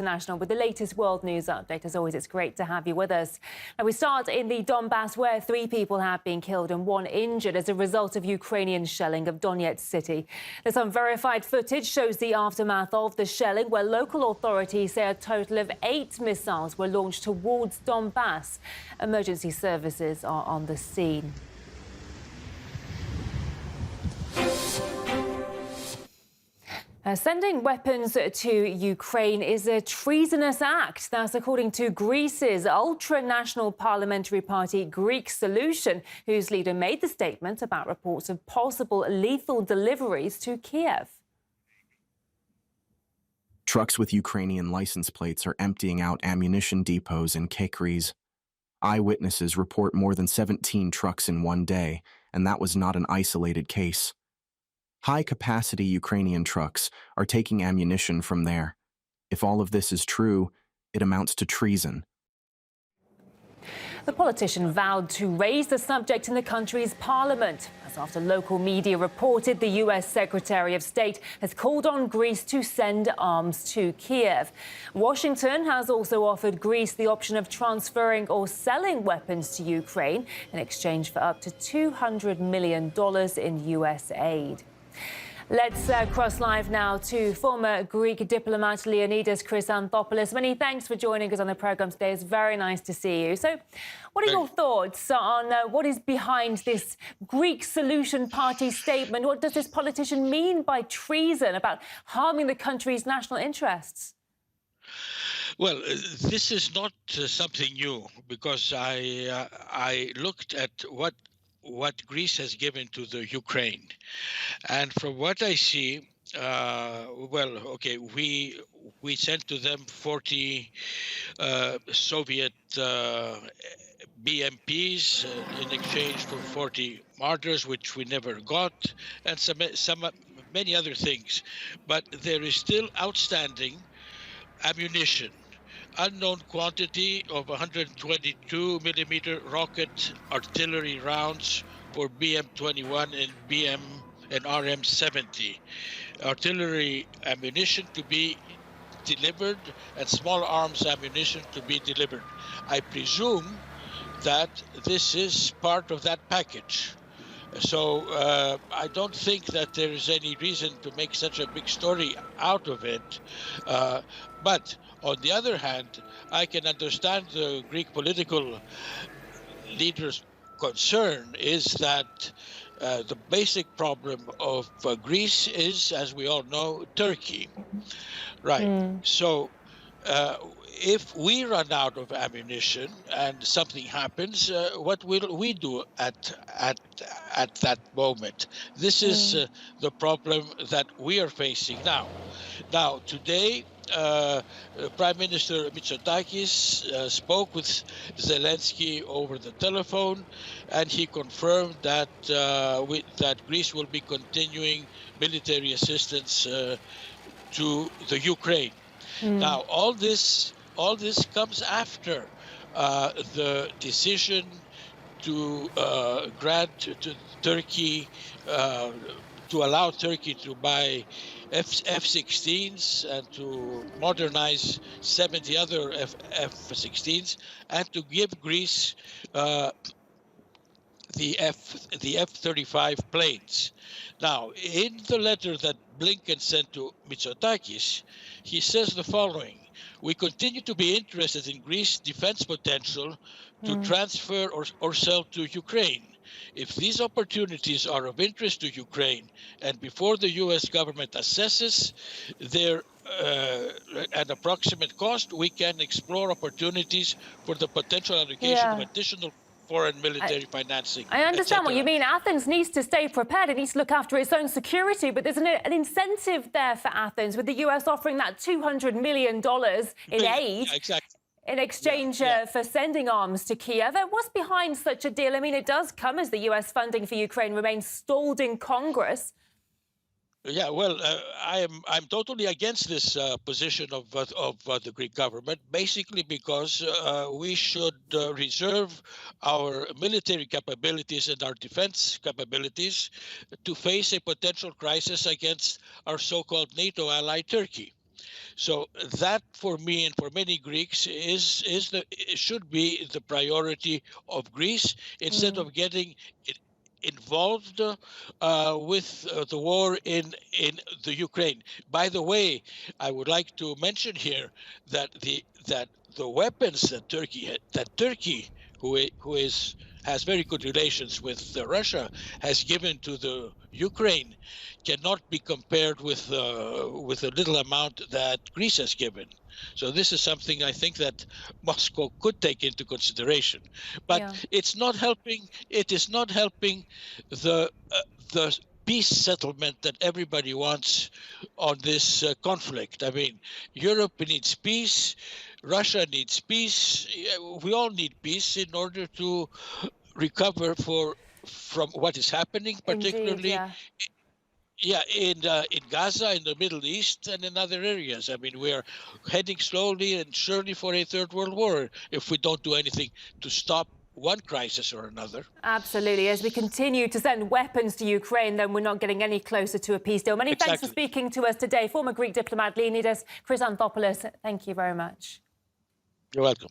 International with the latest world news update. As always, it's great to have you with us. Now, we start in the Donbass, where 3 people have been killed and 1 injured as a result of Ukrainian shelling of Donetsk city. This unverified footage shows the aftermath of the shelling, where local authorities say a total of 8 missiles were launched towards Donbass. Emergency services are on the scene. Sending weapons to Ukraine is a treasonous act. That's according to Greece's ultra-national parliamentary party Greek Solution, whose leader made the statement about reports of possible lethal deliveries to Kiev. Trucks with Ukrainian license plates are emptying out ammunition depots in Kekries. Eyewitnesses report more than 17 trucks in one day, and that was not an isolated case. High-capacity Ukrainian trucks are taking ammunition from there. If all of this is true, it amounts to treason. The politician vowed to raise the subject in the country's parliament. As after local media reported, the U.S. Secretary of State has called on Greece to send arms to Kiev. Washington has also offered Greece the option of transferring or selling weapons to Ukraine in exchange for up to $200 million in U.S. aid. Let's cross live now to former Greek diplomat Leonidas Chrysanthopoulos. Many thanks for joining us on the programme today. It's very nice to see you. So what are your thoughts on what is behind this Greek Solution Party statement? What does this politician mean by treason, about harming the country's national interests? Well, this is not something new, because I looked at what Greece has given to the Ukraine. And from what I see, we sent to them 40 Soviet BMPs in exchange for 40 martyrs, which we never got, and many other things. But there is still outstanding ammunition. Unknown quantity of 122 millimeter rocket artillery rounds for BM-21 and RM-70. Artillery ammunition to be delivered and small arms ammunition to be delivered. I presume that this is part of that package. So I don't think that there is any reason to make such a big story out of it. But on the other hand, I can understand the Greek political leaders' concern is that the basic problem of Greece is, as we all know, Turkey. Right. So if we run out of ammunition and something happens, what will we do at that moment? This is the problem that we are facing now. Now, today, Prime Minister Mitsotakis spoke with Zelensky over the telephone, and he confirmed that that Greece will be continuing military assistance to the Ukraine. Now, all this comes after the decision to grant to Turkey, to allow Turkey to buy F-16s and to modernize 70 other F-16s, and to give Greece the F-35 planes. Now, in the letter that Blinken sent to Mitsotakis, he says the following: "We continue to be interested in Greece's defense potential to transfer or sell to Ukraine. If these opportunities are of interest to Ukraine, and before the U.S. government assesses their an approximate cost, we can explore opportunities for the potential allocation of additional foreign military financing." I understand what you mean. Athens needs to stay prepared. It needs to look after its own security. But there's an incentive there for Athens, with the U.S. offering that $200 million in aid. Exactly. In exchange for sending arms to Kiev. What's behind such a deal? I mean, it does come as the U.S. funding for Ukraine remains stalled in Congress. Yeah, well, I'm totally against this position of the Greek government, basically because we should reserve our military capabilities and our defense capabilities to face a potential crisis against our so-called NATO ally, Turkey. So that, for me and for many Greeks, should be the priority of Greece, instead of getting involved with the war in the Ukraine. By the way, I would like to mention here that the weapons that Turkey, who has very good relations with Russia, has given to the Ukraine, cannot be compared with the little amount that Greece has given. So this is something I think that Moscow could take into consideration, but Yeah. it's not helping. It is not helping the peace settlement that everybody wants on this conflict. I mean, Europe needs peace. Russia needs peace. We all need peace in order to recover from what is happening, Indeed, particularly yeah. in Gaza, in the Middle East, and in other areas. I mean, we are heading slowly and surely for a third world war if we don't do anything to stop one crisis or another. Absolutely. As we continue to send weapons to Ukraine, then we're not getting any closer to a peace deal. Many thanks for Exactly. speaking to us today. Former Greek diplomat Leonidas Chrysanthopoulos, thank you very much. You're welcome.